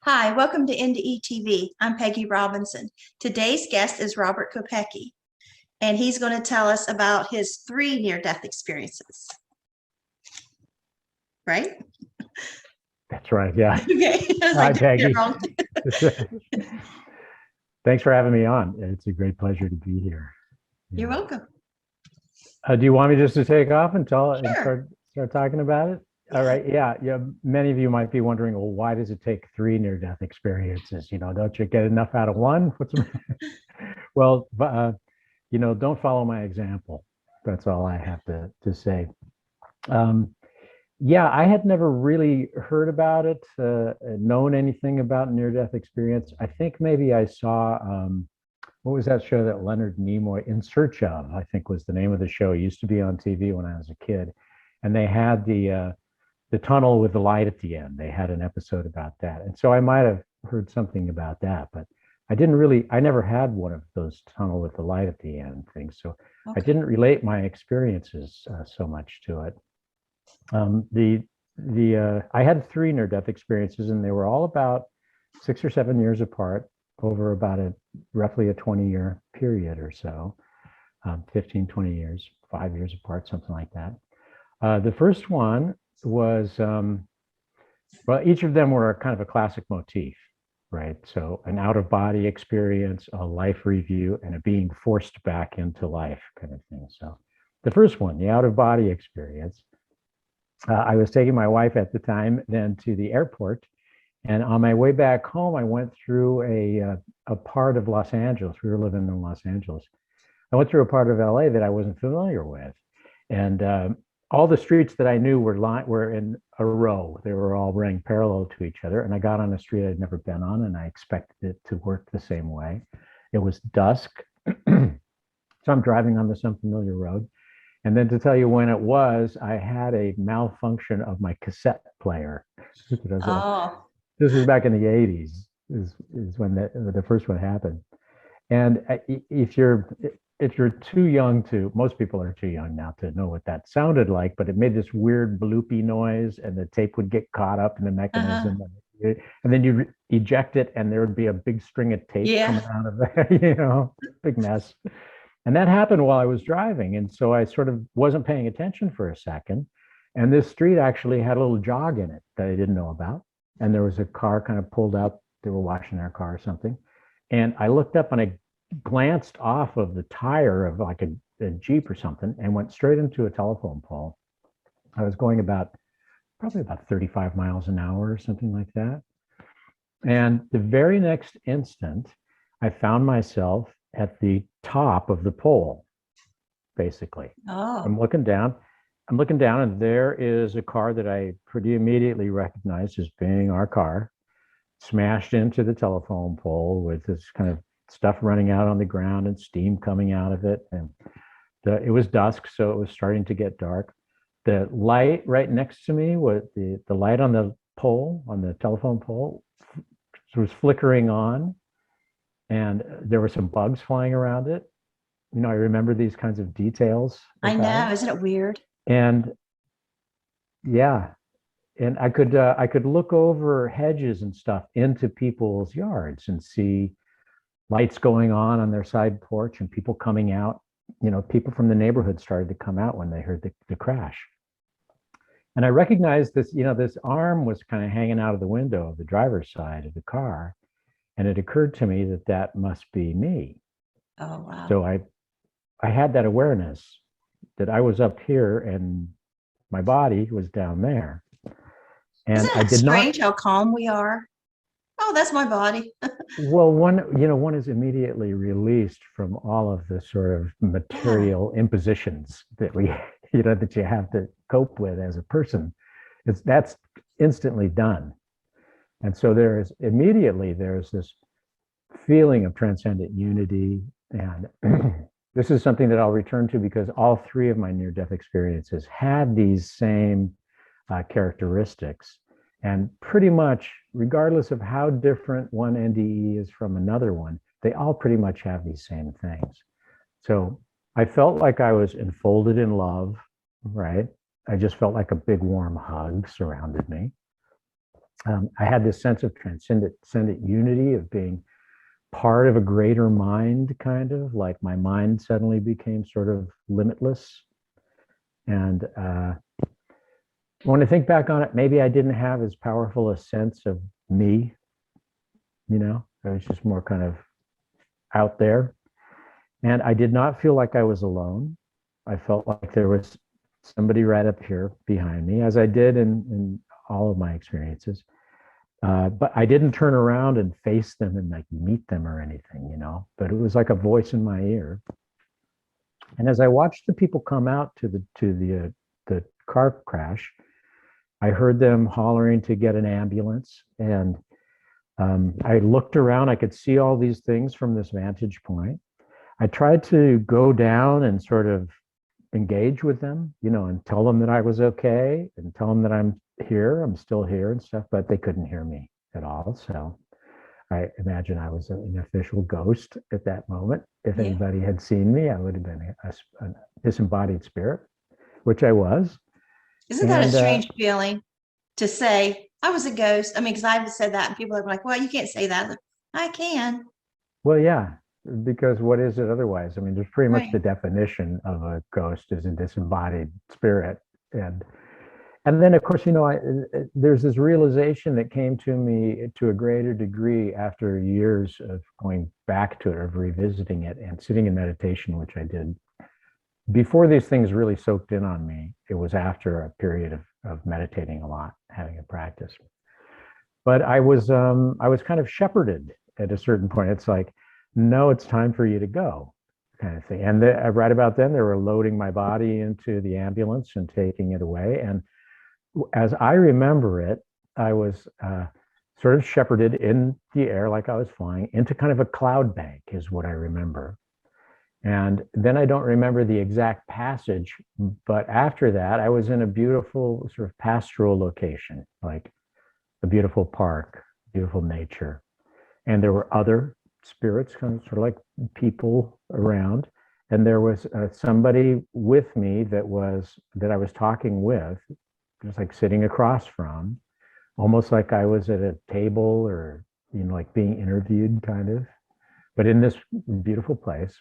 Hi, welcome to NDE TV. I'm Peggy Robinson. Today's guest is Robert Kopecky, and he's going to tell us about his 3 near-death experiences. Right? That's right. Yeah. Okay. Hi, Peggy. Thanks for having me on. It's a great pleasure to be here. You're welcome. Do you want me just to take off and Sure. start talking about it? All right. Yeah. Yeah. Many of you might be wondering, well, why does it take 3 near-death experiences? Don't you get enough out of one? Well, don't follow my example. That's all I have to say. Yeah, I had never really heard about it, known anything about near-death experience. I think maybe I saw, what was that show that Leonard Nimoy, In Search Of, I think was the name of the show. It used to be on TV when I was a kid. And they had the tunnel with the light at the end. They had an episode about that. And so I might have heard something about that, but I never had one of those tunnel with the light at the end things. So I didn't relate my experiences so much to it. I had 3 near-death experiences, and they were all about 6 or 7 years apart over about roughly a 20-year period or so, 15, 20 years, 5 years apart, something like that. The first one was, well, each of them were kind of a classic motif, right? So an out-of-body experience, a life review, and a being forced back into life kind of thing. So the first one, the out-of-body experience, I was taking my wife at the time then to the airport, and on my way back home, I went through a part of Los Angeles. We were living in Los Angeles. I went through a part of LA that I wasn't familiar with, and all the streets that I knew were in a row. They were all running parallel to each other, and I got on a street I'd never been on, and I expected it to work the same way. It was dusk, so I'm driving on this unfamiliar road. And then to tell you when it was, I had a malfunction of my cassette player. Oh, This was back in the 80s, is when the first one happened. And if you're too young most people are too young now to know what that sounded like, but it made this weird bloopy noise, and the tape would get caught up in the mechanism. And then you eject it, and there would be a big string of tape coming out of there, big mess. And that happened while I was driving. And so I sort of wasn't paying attention for a second. And this street actually had a little jog in it that I didn't know about. And there was a car kind of pulled up. They were washing their car or something. And I looked up and I glanced off of the tire of like a Jeep or something and went straight into a telephone pole. I was going probably about 35 miles an hour or something like that. And the very next instant, I found myself at the top of the pole, basically. I'm looking down, and there is a car that I pretty immediately recognized as being our car, smashed into the telephone pole with this kind of stuff running out on the ground and steam coming out of it. And it was dusk, so it was starting to get dark. The light right next to me was the light on the pole, on the telephone pole, was flickering on, and there were some bugs flying around it. I remember these kinds of details. I know. Isn't it weird? And yeah, and I could look over hedges and stuff into people's yards and see lights going on their side porch and people coming out. People from the neighborhood started to come out when they heard the crash. And I recognized this, this arm was kind of hanging out of the window of the driver's side of the car. And it occurred to me that must be me. Oh, wow. So I had that awareness that I was up here and my body was down there. And Isn't it strange how calm we are? Oh, that's my body. Well, one is immediately released from all of the sort of material impositions that that you have to cope with as a person. That's instantly done. And so there's this feeling of transcendent unity. And this is something that I'll return to because all 3 of my near-death experiences had these same characteristics. And pretty much, regardless of how different one NDE is from another one, they all pretty much have these same things. So I felt like I was enfolded in love, right? I just felt like a big warm hug surrounded me. I had this sense of transcendent unity, of being part of a greater mind, kind of like my mind suddenly became sort of limitless. And when I think back on it, maybe I didn't have as powerful a sense of me, I was just more kind of out there. And I did not feel like I was alone. I felt like there was somebody right up here behind me, as I did in all of my experiences. But I didn't turn around and face them and like meet them or anything, but it was like a voice in my ear. And as I watched the people come out to the car crash, I heard them hollering to get an ambulance. And I looked around, I could see all these things from this vantage point. I tried to go down and sort of engage with them, and tell them that I was okay and tell them that I'm still here and stuff, but they couldn't hear me at all. So I imagine I was an official ghost at that moment. If anybody had seen me, I would have been a disembodied spirit, which I was. Isn't that a strange feeling to say, I was a ghost? I mean, because I've said that and people are like, well, you can't say that. I can. Well, yeah, because what is it otherwise? I mean, there's pretty much the definition of a ghost is a disembodied spirit. And then, of course, there's this realization that came to me to a greater degree after years of going back to it, of revisiting it and sitting in meditation, which I did. Before these things really soaked in on me, it was after a period of meditating a lot, having a practice. But I was kind of shepherded at a certain point. It's like, no, it's time for you to go, kind of thing. And right about then, they were loading my body into the ambulance and taking it away. And as I remember it, I was sort of shepherded in the air like I was flying into kind of a cloud bank is what I remember. And then I don't remember the exact passage, but after that, I was in a beautiful sort of pastoral location, like a beautiful park, beautiful nature. And there were other spirits, kind of sort of like people around. And there was somebody with me that I was talking with, just like sitting across from, almost like I was at a table or, like being interviewed kind of, but in this beautiful place.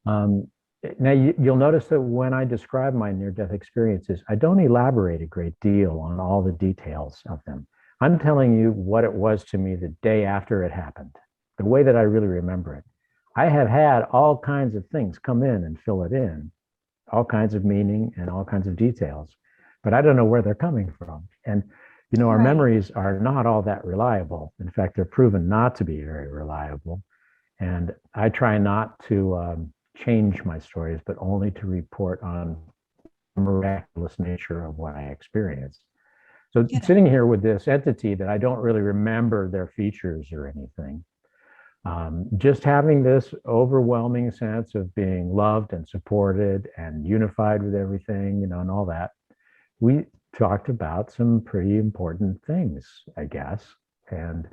Now you'll notice that when I describe my near-death experiences, I don't elaborate a great deal on all the details of them. I'm telling you what it was to me the day after it happened, the way that I really remember it. I have had all kinds of things come in and fill it in, all kinds of meaning and all kinds of details, but I don't know where they're coming from. And, our memories are not all that reliable. In fact, they're proven not to be very reliable. And I try not to change my stories, but only to report on the miraculous nature of what I experienced. So sitting here with this entity that I don't really remember their features or anything, just having this overwhelming sense of being loved and supported and unified with everything, and all that, we talked about some pretty important things, I guess, and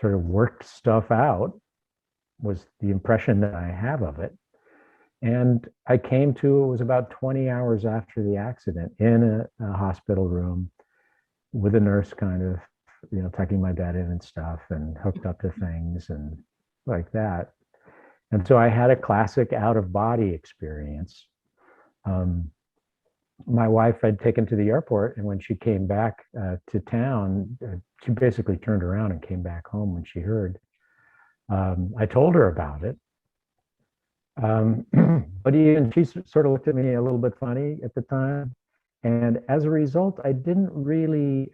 sort of worked stuff out was the impression that I have of it. And I came to, it was about 20 hours after the accident in a hospital room with a nurse kind of, tucking my bed in and stuff and hooked up to things and like that. And so I had a classic out of body experience. My wife I'd taken to the airport, and when she came back to town, she basically turned around and came back home when she heard. I told her about it. But even she sort of looked at me a little bit funny at the time. And as a result, I didn't really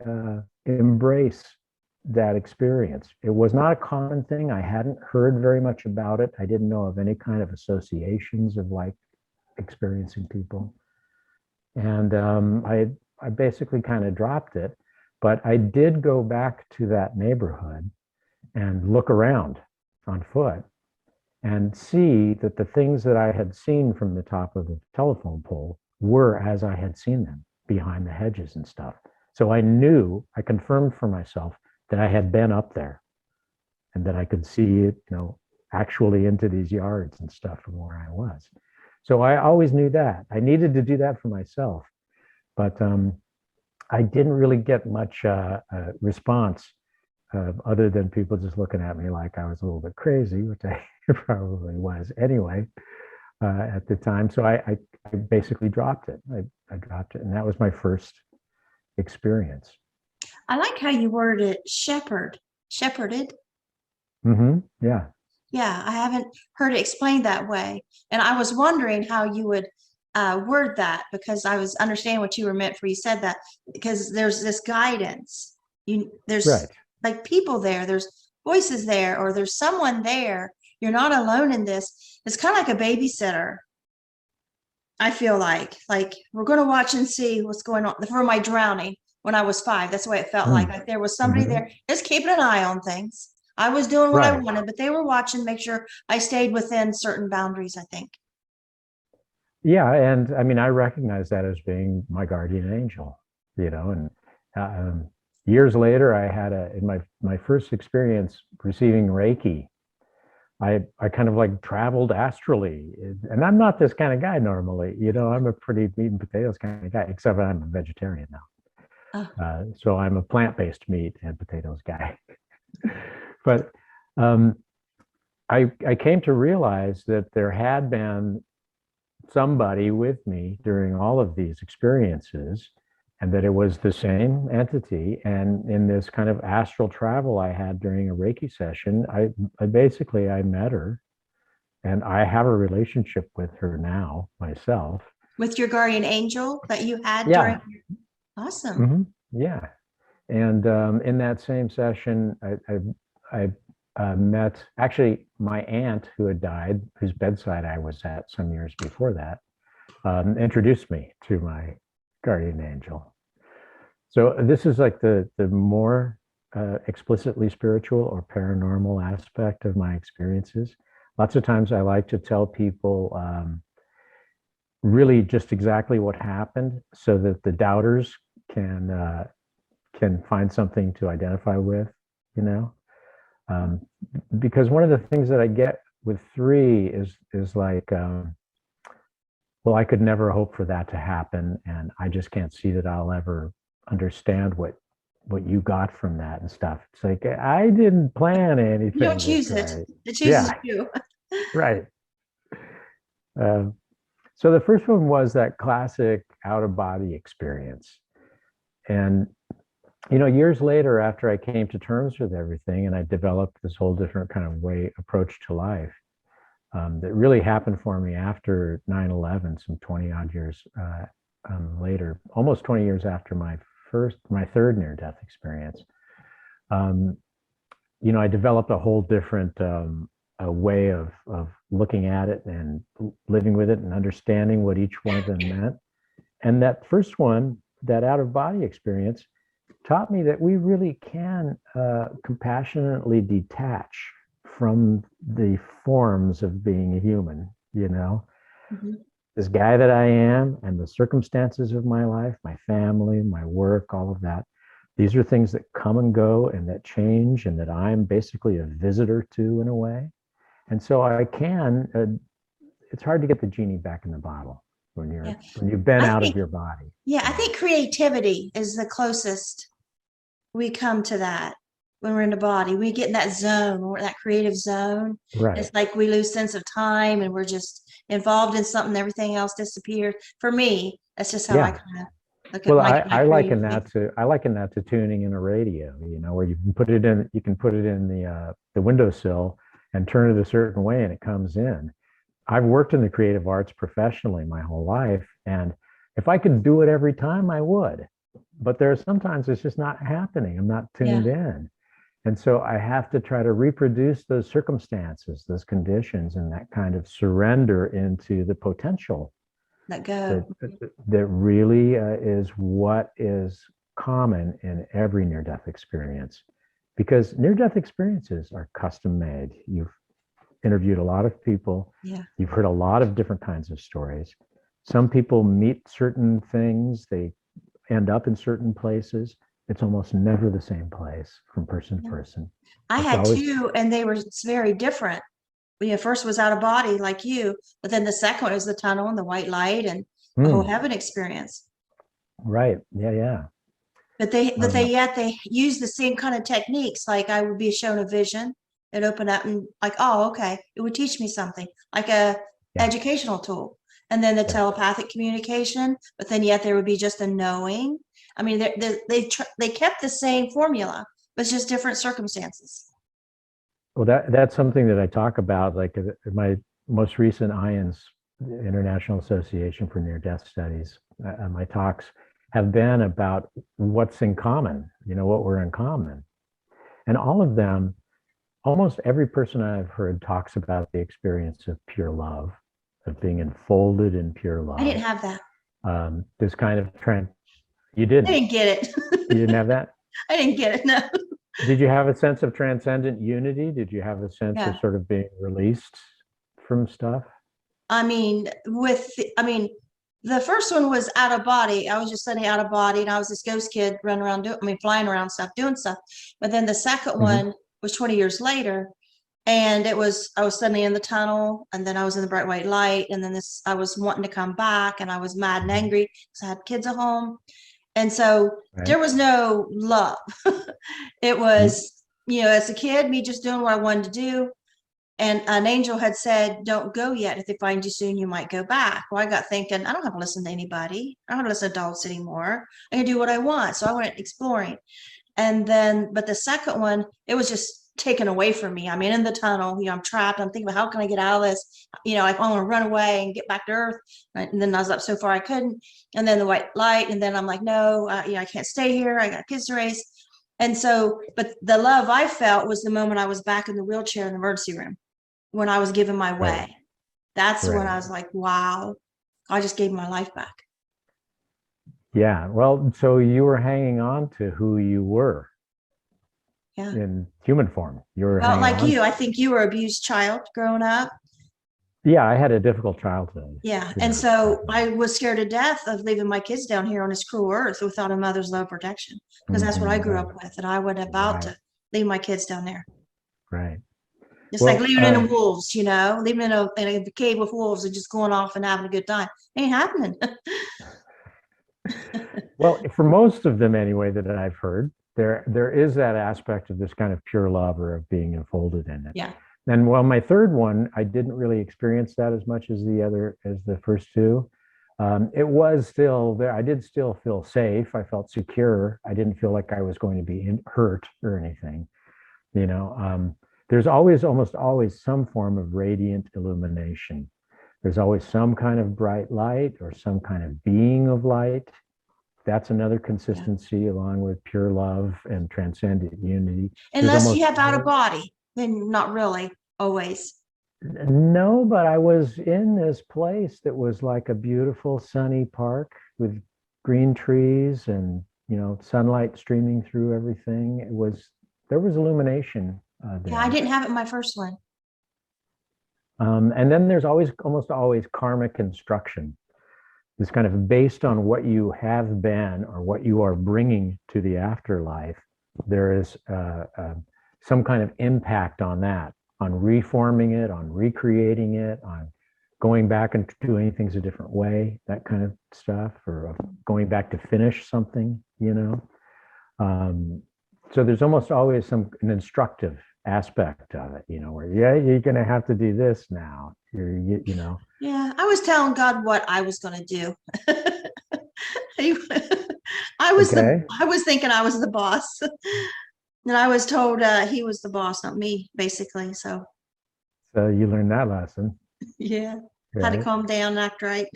embrace that experience. It was not a common thing. I hadn't heard very much about it. I didn't know of any kind of associations of like experiencing people. And I basically kind of dropped it. But I did go back to that neighborhood and look around on foot and see that the things that I had seen from the top of the telephone pole were as I had seen them behind the hedges and stuff. So I confirmed for myself that I had been up there and that I could see it, actually into these yards and stuff from where I was. So I always knew that. I needed to do that for myself. But I didn't really get much response other than people just looking at me like I was a little bit crazy, which I probably was anyway at the time. So I basically dropped it. I dropped it. And that was my first experience. I like how you worded it, shepherded. Yeah. Yeah, I haven't heard it explained that way. And I was wondering how you would word that, because I was understanding what you were meant for. You said that because there's this guidance. There's Right. like people there, there's voices there, or there's someone there. You're not alone in this. It's kind of like a babysitter. I feel like we're going to watch and see what's going on. For my drowning when I was 5, that's the way it felt like. Mm. Like there was somebody hmm there just keeping an eye on things. I was doing what I Right. wanted, but they were watching, make sure I stayed within certain boundaries, I think. Yeah. And I mean, I recognize that as being my guardian angel, and years later, I had in my first experience receiving Reiki. I kind of like traveled astrally, and I'm not this kind of guy normally. I'm a pretty meat and potatoes kind of guy, except I'm a vegetarian now. Oh, So I'm a plant-based meat and potatoes guy. But um, I came to realize that there had been somebody with me during all of these experiences, and that it was the same entity. And in this kind of astral travel I had during a Reiki session, I met her, and I have a relationship with her now myself. with your guardian angel that you had during. Yeah. Awesome. Yeah. And in that same session, I met actually my aunt who had died, whose bedside I was at some years before that, introduced me to my guardian angel. So this is like the more explicitly spiritual or paranormal aspect of my experiences. Lots of times I like to tell people really just exactly what happened, so that the doubters can find something to identify with, you know. Um, because one of the things that I get with 3 is like, well, I could never hope for that to happen, and I just can't see that I'll ever understand what you got from that and stuff. It's like I didn't plan You don't anything this choose it. way. It chooses Yeah, you. right. Um, so the first one was that classic out of body experience, and years later, after I came to terms with everything and I developed this whole different kind of approach to life, that really happened for me after 9/11, some 20 odd years later, almost 20 years after my third near death experience. Um, I developed a whole different a way of looking at it and living with it and understanding what each one of them meant. And that first one, that out of body experience, taught me that we really can compassionately detach from the forms of being a human, Mhm. This guy that I am and the circumstances of my life, my family, my work, all of that. These are things that come and go and that change, and that I'm basically a visitor to in a way. And so it's hard to get the genie back in the bottle when Yeah. you've been I out of think, your body. yeah, I think creativity is the closest we come to that when we're in the body. We get in that zone, or that creative zone. Right. It's like we lose sense of time and we're just involved in something, everything else disappears. For me, that's just how I Yeah. kind of look at Well, my I liken creativity. that to tuning in a radio, where you can put it in the windowsill and turn it a certain way and it comes in. I've worked in the creative arts professionally my whole life, and if I could do it every time, I would. But there are sometimes it's just not happening. I'm not tuned Yeah, in. And so I have to try to reproduce those circumstances, those conditions, and that kind of surrender into the potential let that go. that really is what is common in every near-death experience, because near-death experiences are custom made. You've interviewed a lot of people. Yeah. You've heard a lot of different kinds of stories. Some people meet certain things, they end up in certain places. It's almost never the same place from person to Yeah. person. I It's had always 2, and they were very different. First was out of body like you, but then the second one was the tunnel and the white light and the whole hmm, heaven experience. right. Yeah, yeah. But they use the same kind of techniques. Like I would be shown a vision, it opened up and like, oh, okay, it would teach me something, like a educational tool. And then the telepathic communication, but then yet there would be just a knowing. I mean, they kept the same formula, but it's just different circumstances. Well, that's something that I talk about, like my most recent IANS, International Association for Near-Death Studies. My talks have been about what's in common, what we're in common. And all of them, almost every person I've heard talks about the experience of pure love, of being enfolded in pure love. I didn't have that. This kind of trend. You didn't? I didn't get it. You didn't have that? I didn't get it, no. Did you have a sense of transcendent unity? Did you have a sense of sort of being released from stuff? I mean, the first one was out of body. I was just suddenly out of body, and I was this ghost kid running around flying around stuff, doing stuff. But then the second one was 20 years later, and I was suddenly in the tunnel, and then I was in the bright white light, and then I was wanting to come back, and I was mad and angry because I had kids at home. And so there was no love. It was, as a kid, me just doing what I wanted to do. And an angel had said, don't go yet. If they find you soon, you might go back. Well, I got thinking, I don't have to listen to anybody. I don't have to listen to adults anymore. I can do what I want. So I went exploring. And then, but the second one, it was just taken away from me. I mean, in the tunnel, I'm trapped. I'm thinking about how can I get out of this? I want to run away and get back to Earth. And then I was up so far I couldn't. And then the white light. And then I'm like, no, I can't stay here. I got kids to raise. And so, but the love I felt was the moment I was back in the wheelchair in the emergency room, when I was given my way. That's when I was like, wow, I just gave my life back. Yeah. Well, so you were hanging on to who you were. Yeah. In human form. You were like you. I think you were an abused child growing up. Yeah, I had a difficult childhood. Yeah. And so I was scared to death of leaving my kids down here on this cruel earth without a mother's love protection. Because that's what I grew up with. And I wasn't about to leave my kids down there. Right. It's like leaving in the wolves, leaving in a cave with wolves and just going off and having a good time. Ain't happening. Well, for most of them anyway, that I've heard, there is that aspect of this kind of pure love or of being enfolded in it. Yeah. And well, my third one, I didn't really experience that as much as the first two. It was still there. I did still feel safe. I felt secure. I didn't feel like I was going to be hurt or anything, There's almost always some form of radiant illumination. There's always some kind of bright light or some kind of being of light. That's another consistency along with pure love and transcendent unity. Unless you have out of body, then not really always. No, but I was in this place that was like a beautiful sunny park with green trees and, sunlight streaming through everything. There was illumination. Yeah, I didn't have it in my first one. And then there's almost always karmic instruction. It's kind of based on what you have been or what you are bringing to the afterlife. There is some kind of impact on that, on reforming it, on recreating it, on going back and doing things a different way, that kind of stuff, or going back to finish something, So there's almost always an instructive aspect of it, where, you're going to have to do this now. Yeah, I was telling God what I was going to do. I was thinking I was the boss. And I was told he was the boss, not me, basically. So you learned that lesson. Yeah. Had to calm down and act right.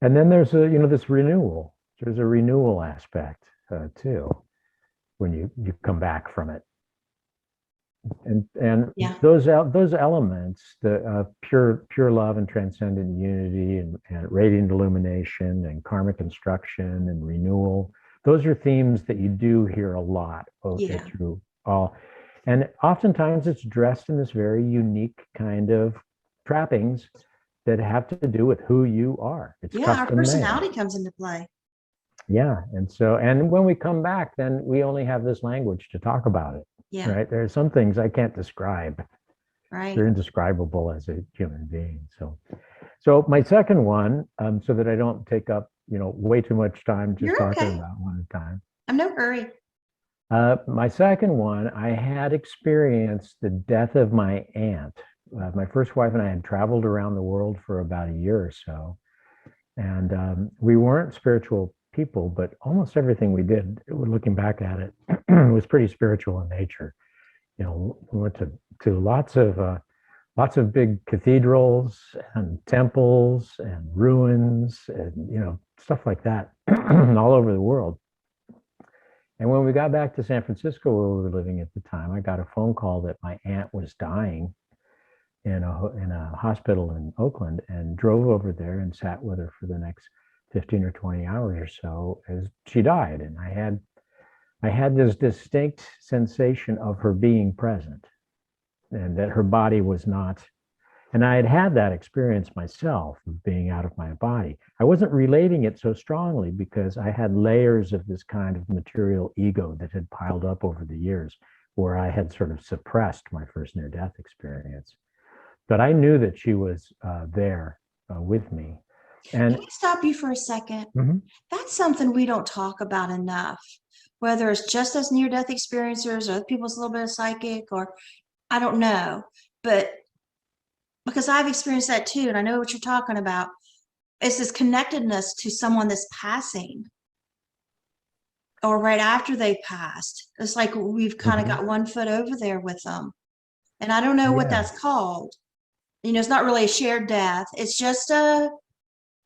And then there's this renewal. There's a renewal aspect too, when you come back from it. And those elements, the pure love and transcendent unity and radiant illumination and karmic instruction and renewal, those are themes that you do hear a lot through all. And oftentimes it's dressed in this very unique kind of trappings that have to do with who you are. It's our personality comes into play. Yeah. And when we come back, then we only have this language to talk about it. Yeah. Right. There are some things I can't describe. Right. They're indescribable as a human being. So my second one, so that I don't take up way too much time just You're talking okay. about one at a time. I'm no hurry. My second one, I had experienced the death of my aunt. My first wife and I had traveled around the world for about a year or so. And we weren't spiritual people, but almost everything we did, looking back at it, was pretty spiritual in nature. We went to lots of big cathedrals and temples and ruins and stuff like that all over the world. And when we got back to San Francisco, where we were living at the time, I got a phone call that my aunt was dying in a hospital in Oakland, and drove over there and sat with her for the next 15 or 20 hours or so as she died. And I had this distinct sensation of her being present, and that her body was not. And I had that experience myself of being out of my body. I wasn't relating it so strongly because I had layers of this kind of material ego that had piled up over the years, where I had sort of suppressed my first near-death experience. But I knew that she was there with me. And Can I stop you for a second? Mhm. That's something we don't talk about enough, whether it's just as near-death experiencers or other people's a little bit of psychic, or I don't know, but because I've experienced that too, and I know what you're talking about. It's this connectedness to someone that's passing or right after they passed. It's like we've kind of Mhm. got one foot over there with them. And I don't know what Yeah, that's called. It's not really a shared death. It's just a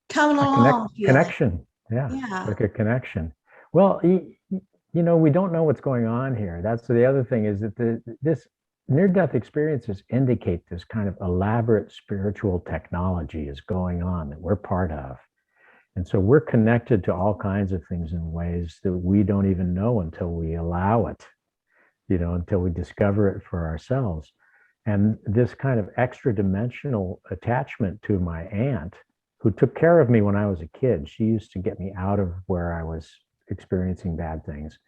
coming a along feeling. connection. Yeah, Yeah. like a connection. Well, we don't know what's going on here. That's the other thing, is that this near-death experiences indicate this kind of elaborate spiritual technology is going on that we're part of. And so we're connected to all kinds of things in ways that we don't even know until we allow it, until we discover it for ourselves. And this kind of extra dimensional attachment to my aunt, who took care of me when I was a kid. She used to get me out of where I was experiencing bad things.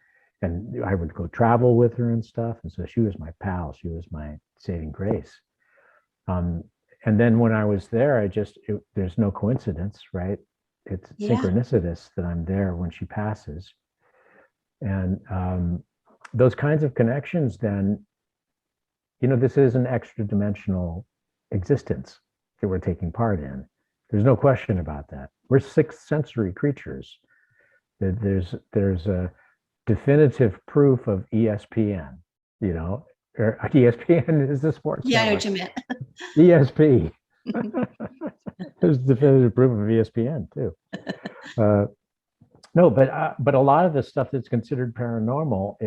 And I would go travel with her and stuff. And so she was my pal. She was my saving grace. Um, and then when I was there, there's no coincidence, right? It's Yeah. synchronicitous that I'm there when she passes. And those kinds of connections, then, this is an extra dimensional existence that we're taking part in. There's no question about that. We're sixth sensory creatures. There's a definitive proof of ESPN, or ESPN is the sports Yeah, I know network. what you meant. ESP. There's definitive proof of ESPN too. No, but a lot of the stuff that's considered paranormal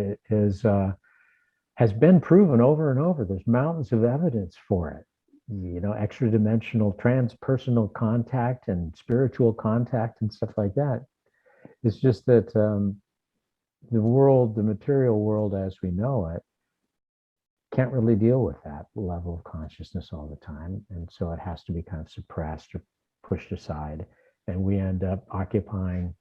has been proven over and over. There's mountains of evidence for it. Extra dimensional transpersonal contact and spiritual contact and stuff like that. It's just that the material world as we know it, can't really deal with that level of consciousness all the time. And so it has to be kind of suppressed or pushed aside. And we end up occupying,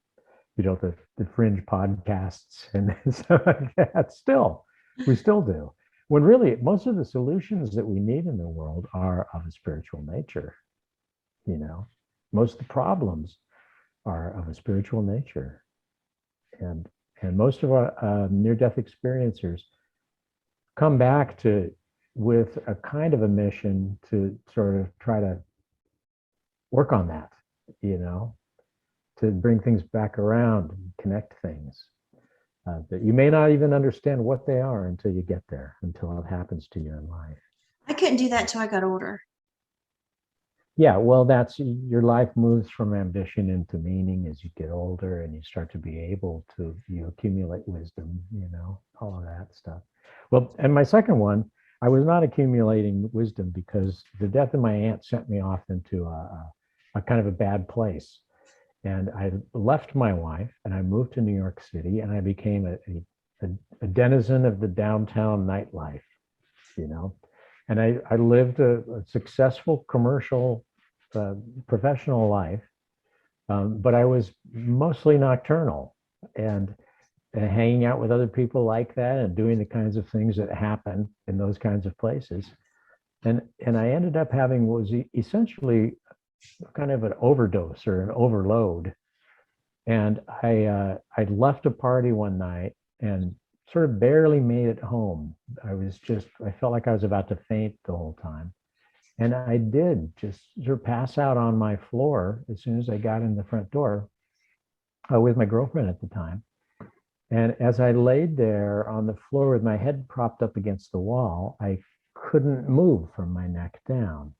the fringe podcasts and stuff like that. We still do. When really most of the solutions that we need in the world are of a spiritual nature. Most of the problems are of a spiritual nature. And most of our near-death experiencers come back with a kind of a mission to sort of try to work on that, to bring things back around and connect things that you may not even understand what they are until you get there, until it happens to you in life. I couldn't do that until I got older. Yeah, well, that's your life moves from ambition into meaning as you get older, and you start to be able to accumulate wisdom, all of that stuff. Well, and my second one, I was not accumulating wisdom because the death of my aunt sent me off into a kind of a bad place. And I left my wife and I moved to New York City, and I became a denizen of the downtown nightlife, and I lived a successful commercial, professional life, but I was mostly nocturnal and hanging out with other people like that and doing the kinds of things that happen in those kinds of places. And I ended up having what was essentially kind of an overdose or an overload And I left a party one night and sort of barely made it home. I felt like I was about to faint the whole time. And I did just sort of pass out on my floor as soon as I got in the front door with my girlfriend at the time. And as I laid there on the floor with my head propped up against the wall, I couldn't move from my neck down,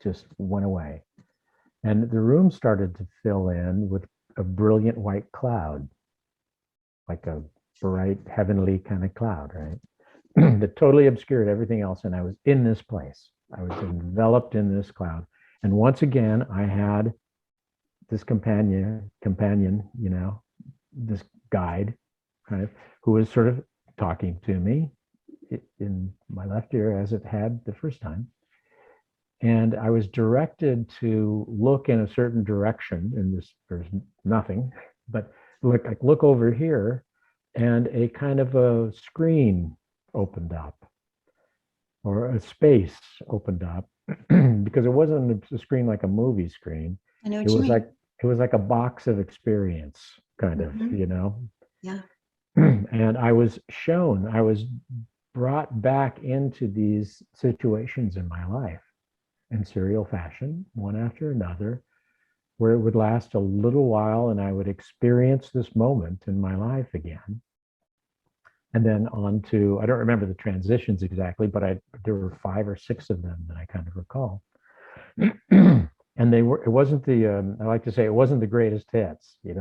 just went away. And the room started to fill in with a brilliant white cloud, like a bright heavenly kind of cloud, right? That totally obscured everything else. And I was in this place. I was enveloped in this cloud. And once again, I had this companion, this guide, kind of, who was sort of talking to me in my left ear as it had the first time. And I was directed to look in a certain direction. There's nothing, but look over here, and a kind of a screen opened up, or a space opened up, because it wasn't a screen like a movie screen. I know what you mean. It was like a box of experience, kind of, Yeah. And I was brought back into these situations in my life in serial fashion, one after another, where it would last a little while and I would experience this moment in my life again. And then on to, I don't remember the transitions exactly, but there were 5 or 6 of them that I kind of recall. And it wasn't I like to say, it wasn't the greatest hits, It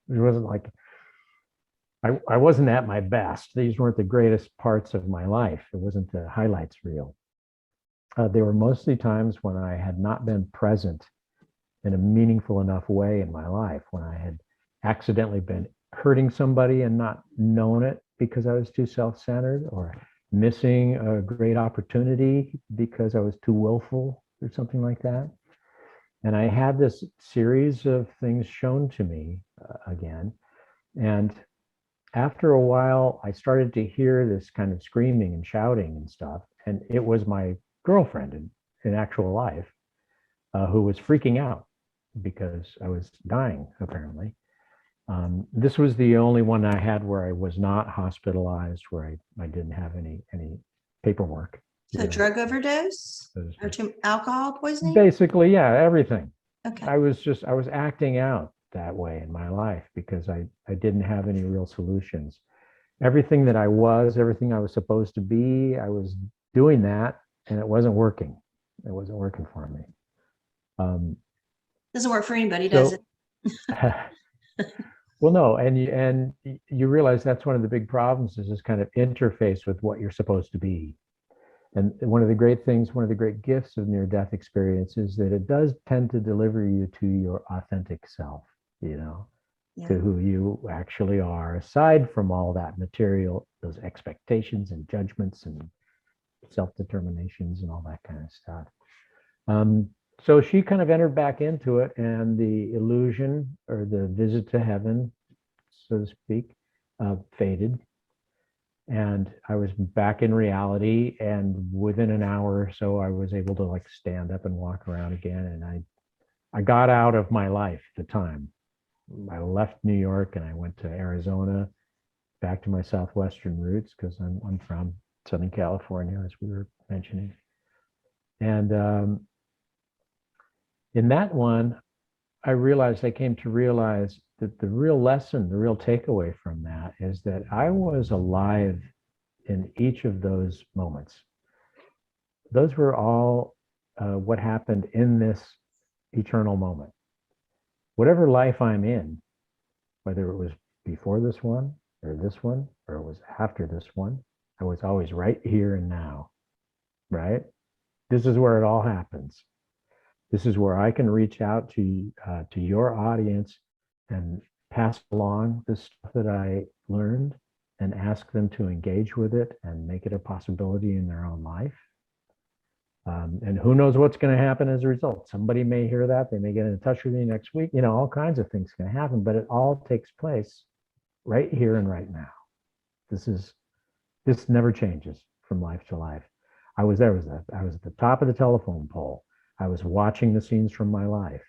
wasn't like, I wasn't at my best. These weren't the greatest parts of my life. It wasn't the highlights reel. They were mostly times when I had not been present in a meaningful enough way in my life, when I had accidentally been hurting somebody and not known it because I was too self-centered, or missing a great opportunity because I was too willful or something like that. And I had this series of things shown to me again. And after a while, I started to hear this kind of screaming and shouting and stuff. And it was my girlfriend in actual life who was freaking out because I was dying, apparently. This was the only one I had where I was not hospitalized, where I didn't have any paperwork. So drug overdose or alcohol poisoning? Basically, yeah, everything. Okay. I was acting out that way in my life because I didn't have any real solutions. Everything I was supposed to be, I was doing that, and it wasn't working. It wasn't working for me. Doesn't work for anybody, does it? Well, no, and you realize that's one of the big problems, is this kind of interface with what you're supposed to be. And one of the great gifts of near-death experience is that it does tend to deliver you to your authentic self, to who you actually are, aside from all that material, those expectations and judgments and self-determinations and all that kind of stuff. So she kind of entered back into it, and the illusion, or the visit to heaven, so to speak, faded. And I was back in reality, and within an hour or so, I was able to stand up and walk around again. And I got out of my life at the time. I left New York and I went to Arizona, back to my Southwestern roots, because I'm from Southern California, as we were mentioning. And in that one, I came to realize that the real lesson, the real takeaway from that, is that I was alive in each of those moments. Those were all what happened in this eternal moment. Whatever life I'm in, whether it was before this one, or it was after this one, I was always right here and now, right? This is where it all happens. This is where I can reach out to your audience and pass along the stuff that I learned, and ask them to engage with it and make it a possibility in their own life. And who knows what's going to happen as a result. Somebody may hear that. They may get in touch with me next week. All kinds of things can happen, but it all takes place right here and right now. This never changes from life to life. I was at the top of the telephone pole. I was watching the scenes from my life.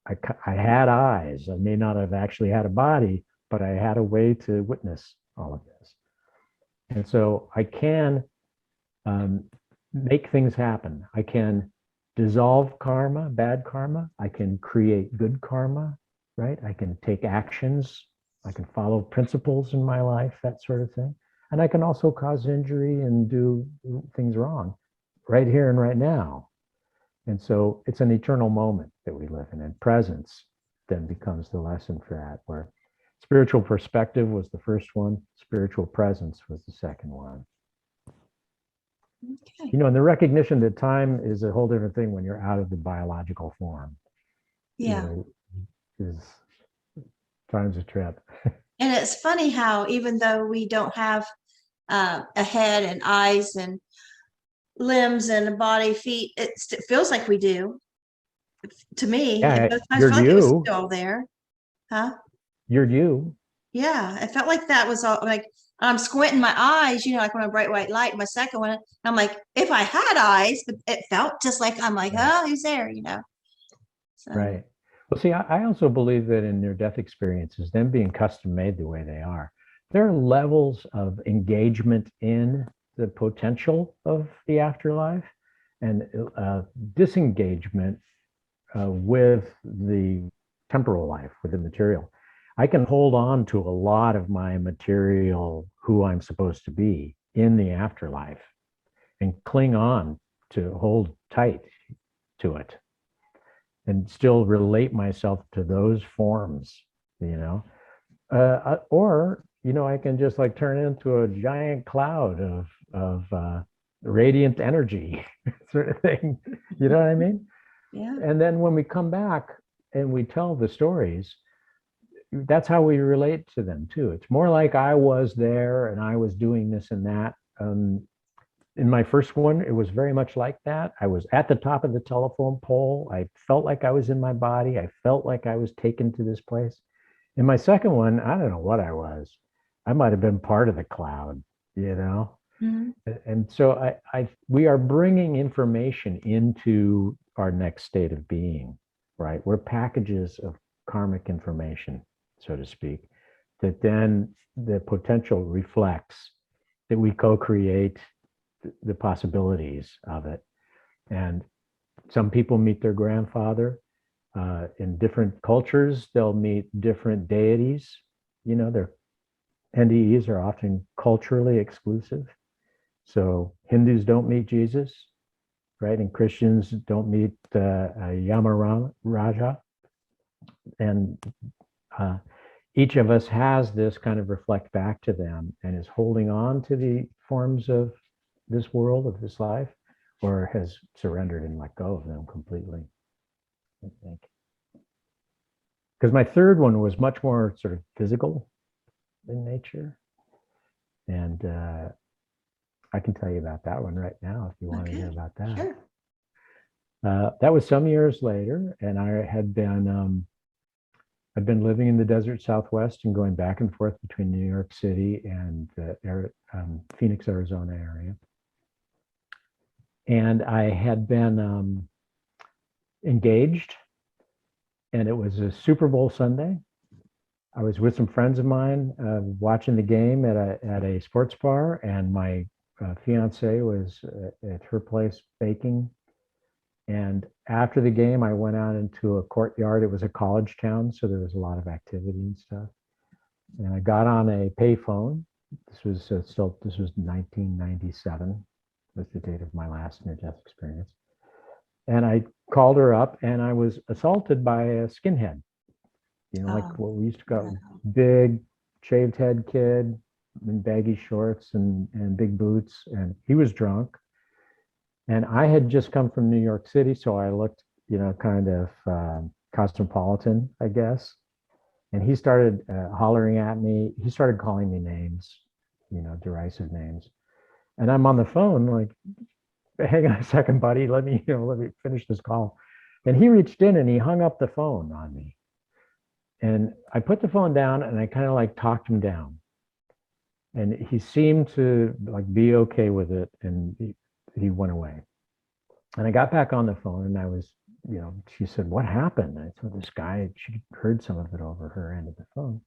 I had eyes. I may not have actually had a body, but I had a way to witness all of this. And so I can make things happen. I can dissolve karma, bad karma. I can create good karma, right? I can take actions. I can follow principles in my life, that sort of thing. And I can also cause injury and do things wrong right here and right now. And so it's an eternal moment that we live in, and presence then becomes the lesson for that, where spiritual perspective was the first one, spiritual presence was the second one. Okay. You know, and the recognition that time is a whole different thing when you're out of the biological form. Yeah. You know, is time's a trip. And it's funny how even though we don't have a head and eyes and limbs and a body, feet, it feels like we do. To me, Yeah, those times you're felt like it was you. still there. Huh? You're you. Yeah, it felt like that was all like I'm squinting my eyes, like when a bright white light, my second one, I'm like, if I had eyes, but it felt just like I'm like, Right. oh, he's there. So Right. Well, see, I also believe that in near-death experiences, them being custom made the way they are, there are levels of engagement in the potential of the afterlife and disengagement with the temporal life, with the material. I can hold on to a lot of my material, who I'm supposed to be in the afterlife, and cling on to hold tight to it and still relate myself to those forms, or I can just like turn into a giant cloud of radiant energy, sort of thing. You know what I mean? yeah. And then when we come back and we tell the stories, that's how we relate to them too. It's more like I was there and I was doing this and that. In my first one, it was very much like that. I was at the top of the telephone pole. I felt like I was in my body. I felt like I was taken to this place. In my second one, I don't know what I was. I might have been part of the cloud, you know? Mm-hmm. And so we are bringing information into our next state of being, right? We're packages of karmic information, so to speak, that then the potential reflects, that we co-create the possibilities of it. And some people meet their grandfather. In different cultures, they'll meet different deities. Their NDEs are often culturally exclusive. So Hindus don't meet Jesus, right? And Christians don't meet Yamaraja. And each of us has this kind of reflect back to them and is holding on to the forms of this world, of this life, or has surrendered and let go of them completely, I think. Because my third one was much more sort of physical in nature. And I can tell you about that one right now if you want to hear about that. Sure. That was some years later, and I'd been living in the desert Southwest and going back and forth between New York City and the Phoenix, Arizona area. And I had been engaged, and it was a Super Bowl Sunday. I was with some friends of mine watching the game at a sports bar, and my fiance was at her place baking. And after the game, I went out into a courtyard. It was a college town, so there was a lot of activity and stuff. And I got on a payphone. This was 1997. Was the date of my last near-death experience. And I called her up, and I was assaulted by a skinhead. Like what we used to call big shaved head kid in baggy shorts and big boots. And he was drunk. And I had just come from New York City, so I looked, kind of cosmopolitan, I guess. And he started hollering at me. He started calling me names, derisive names. And I'm on the phone, like, hang on a second, buddy. Let me finish this call. And he reached in and he hung up the phone on me. And I put the phone down and I kind of like talked him down. And he seemed to like be okay with it. And he went away. And I got back on the phone and I was she said, "What happened?" I told this guy, she heard some of it over her end of the phone.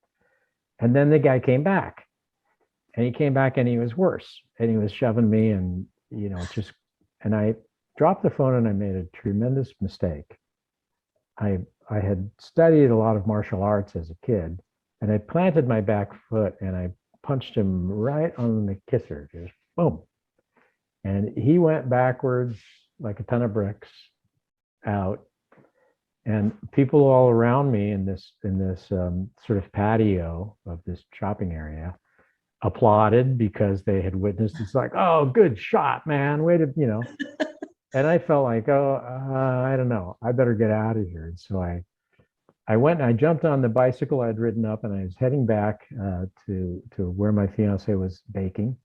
And then the guy came back, and he came back and he was worse, and he was shoving me, and and I dropped the phone and I made a tremendous mistake. I had studied a lot of martial arts as a kid, and I planted my back foot and I punched him right on the kisser, just boom. And he went backwards like a ton of bricks out. And people all around me in this sort of patio of this shopping area applauded because they had witnessed. It's like, oh, good shot, man. Way to. And I felt like, oh, I don't know. I better get out of here. And so I went and I jumped on the bicycle I'd ridden up, and I was heading back to where my fiance was baking.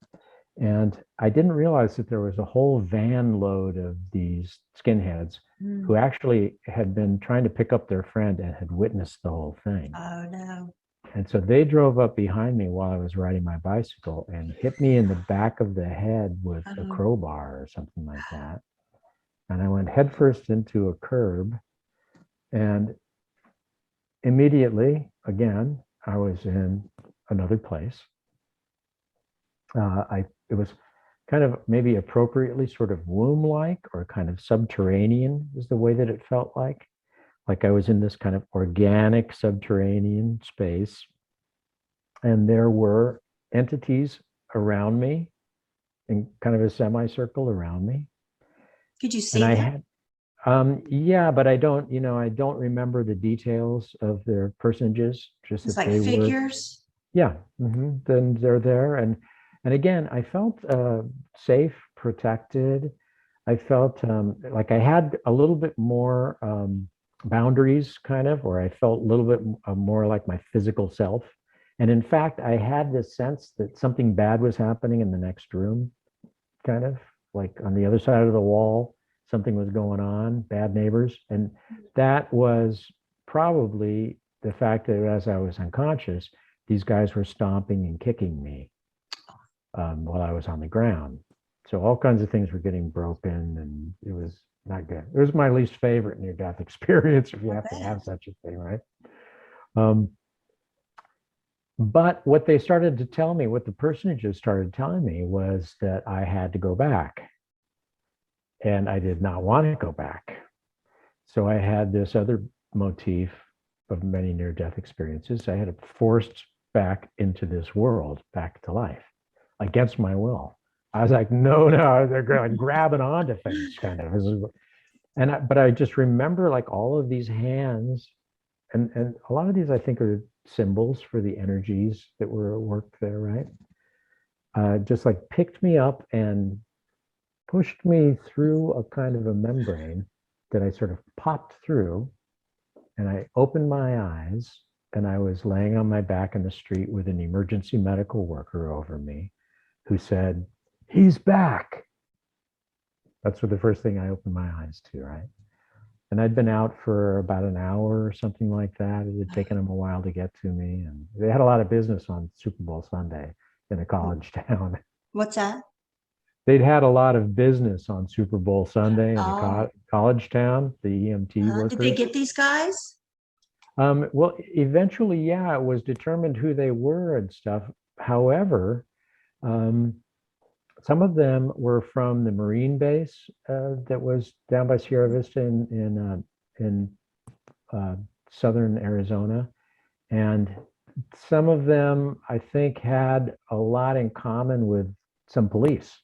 And I didn't realize that there was a whole van load of these skinheads who actually had been trying to pick up their friend and had witnessed the whole thing. Oh, no. And so they drove up behind me while I was riding my bicycle and hit me in the back of the head with a crowbar or something like that. And I went headfirst into a curb, and immediately, again, I was in another place. It was kind of maybe appropriately sort of womb-like, or kind of subterranean is the way that it felt like. Like I was in this kind of organic subterranean space, and there were entities around me in kind of a semicircle around me. Could you see and I them? had yeah, but I don't remember the details of their personages, just It's that like they were. figures. Yeah. Then they're there. And again, I felt safe, protected. I felt like I had a little bit more boundaries, kind of, or I felt a little bit more like my physical self. And in fact, I had this sense that something bad was happening in the next room, kind of like on the other side of the wall, something was going on, bad neighbors. And that was probably the fact that as I was unconscious, these guys were stomping and kicking me while I was on the ground. So all kinds of things were getting broken, and it was not good. It was my least favorite near-death experience, if you have to have such a thing, right? But what they started to tell me, what the personages started telling me, was that I had to go back. And I did not want to go back. So I had this other motif of many near-death experiences. I had forced back into this world, back to life, against my will. I was like, no, they're like grabbing onto things, kind of. But I just remember like all of these hands, and a lot of these I think are symbols for the energies that were at work there, right? Just like picked me up and pushed me through a kind of a membrane that I sort of popped through, and I opened my eyes, and I was laying on my back in the street with an emergency medical worker over me who said, "He's back." That's what the first thing I opened my eyes to, right? And I'd been out for about an hour or something like that. It had taken them a while to get to me, and they had a lot of business on Super Bowl Sunday in a college town. What's that? They'd had a lot of business on Super Bowl Sunday in Oh, a college town, the EMT workers. did they get these guys? Well, eventually, yeah, it was determined who they were and stuff. However, some of them were from the Marine base that was down by Sierra Vista in southern Arizona, and some of them, I think, had a lot in common with some police.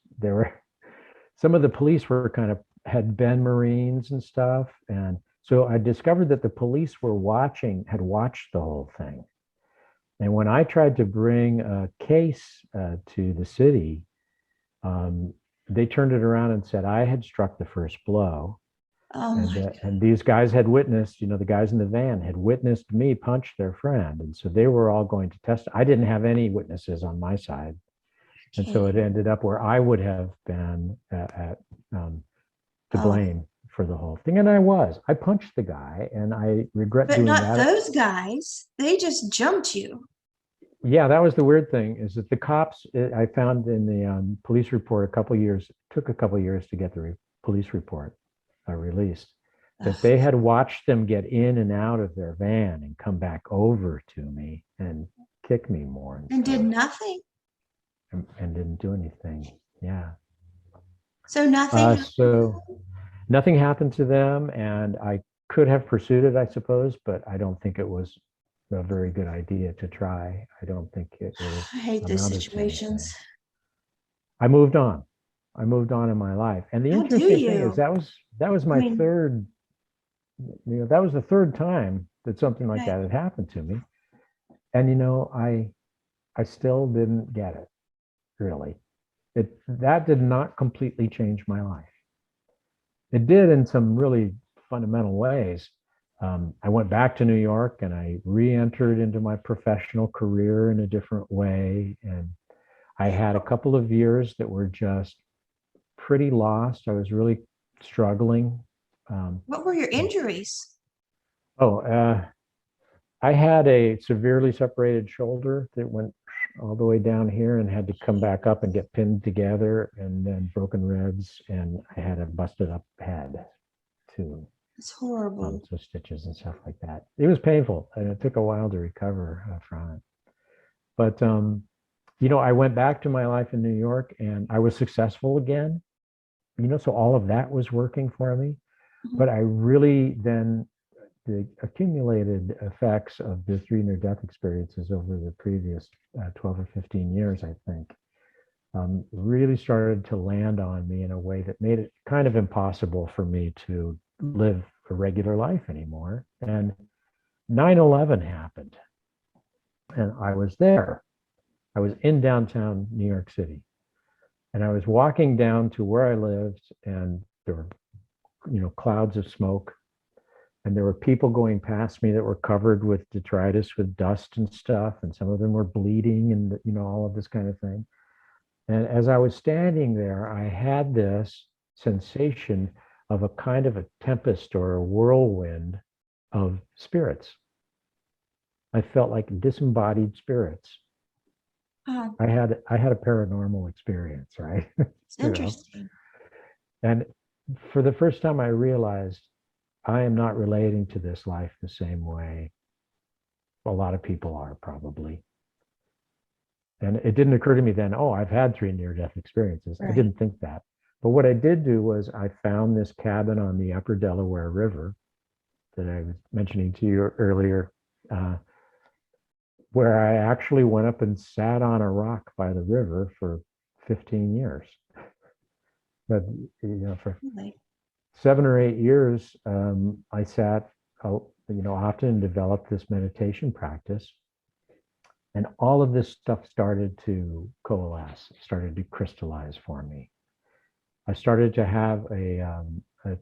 Some of the police were had been Marines and stuff, and so I discovered that the police had watched the whole thing. And when I tried to bring a case to the city, they turned it around and said I had struck the first blow. Oh my God. And these guys had witnessed, the guys in the van had witnessed me punch their friend. And so they were all going to testify. I didn't have any witnesses on my side. And so it ended up where I would have been to blame for the whole thing. And I punched the guy, and I regret But doing not that. those guys. They just jumped you. Yeah, that was the weird thing, is that the cops, I found in the police report took a couple years to get the police report released. that they had watched them get in and out of their van and come back over to me and kick me more And did stuff, nothing. and didn't do anything. Yeah. So nothing. So nothing happened to them, and I could have pursued it, I suppose, but I don't think it was a very good idea to try. I don't think it would have I hate those amounted to situations. anything. I moved on. I moved on in my life. And the How do interesting thing you? is that was I my mean, third, that was the third time that something like right. that had happened to me. And I still didn't get it, really. That did not completely change my life. It did in some really fundamental ways. I went back to New York and I re-entered into my professional career in a different way. And I had a couple of years that were just pretty lost. I was really struggling. What were your injuries? Oh, I had a severely separated shoulder that went all the way down here and had to come back up and get pinned together, and then broken ribs, and I had a busted up head too. It's horrible. So stitches and stuff like that. It was painful, and it took a while to recover from it. But I went back to my life in New York, and I was successful again. So all of that was working for me. But I really then, the accumulated effects of the 3 near-death experiences over the previous 12 or 15 years, I think, really started to land on me in a way that made it kind of impossible for me to live a regular life anymore. And 9/11 happened, and I was there. I was in downtown New York City, and I was walking down to where I lived, and there were, clouds of smoke. And there were people going past me that were covered with detritus, with dust and stuff. And some of them were bleeding and, all of this kind of thing. And as I was standing there, I had this sensation of a kind of a tempest or a whirlwind of spirits. I felt like disembodied spirits. I had a paranormal experience, right? It's interesting. And for the first time, I realized I am not relating to this life the same way a lot of people are, probably. And it didn't occur to me then, oh, I've had 3 near-death experiences. Right. I didn't think that. But what I did do was I found this cabin on the upper Delaware River that I was mentioning to you earlier, where I actually went up and sat on a rock by the river for 15 years. But, for Really? 7 or 8 years, I sat, often and developed this meditation practice. And all of this stuff started to coalesce, started to crystallize for me. I started to have a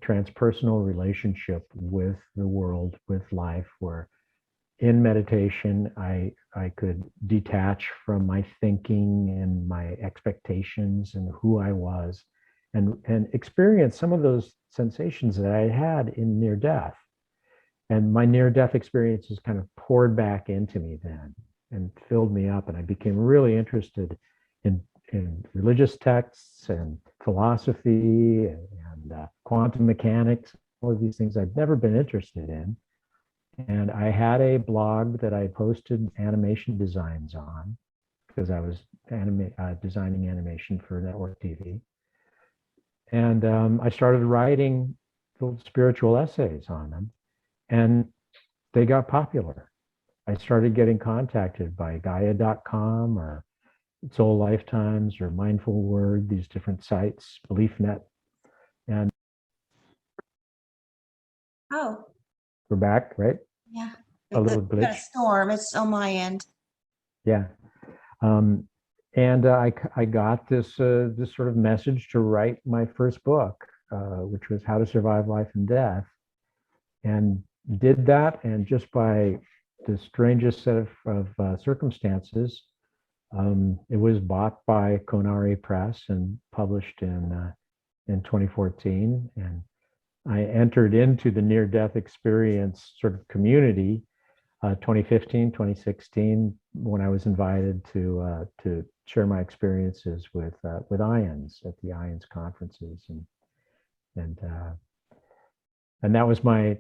transpersonal relationship with the world, with life, where in meditation, I could detach from my thinking and my expectations and who I was, and experience some of those sensations that I had in near death. And my near death experiences kind of poured back into me then and filled me up. And I became really interested in religious texts and philosophy and quantum mechanics, all of these things I'd never been interested in. And I had a blog that I posted animation designs on, because I was designing animation for network TV. And I started writing little spiritual essays on them, and they got popular. I started getting contacted by Gaia.com or Soul Lifetimes or Mindful Word, these different sites, BeliefNet. And Oh, we're back, right? yeah. A little We got a glitch. storm. It's on my end. Yeah. And I got this sort of message to write my first book, which was How to Survive Life and Death, and did that. And just by the strangest set of circumstances, it was bought by Konari Press and published in 2014. And I entered into the near-death experience sort of community 2015, 2016, when I was invited to share my experiences with IONS at the IONS conferences, and And that was my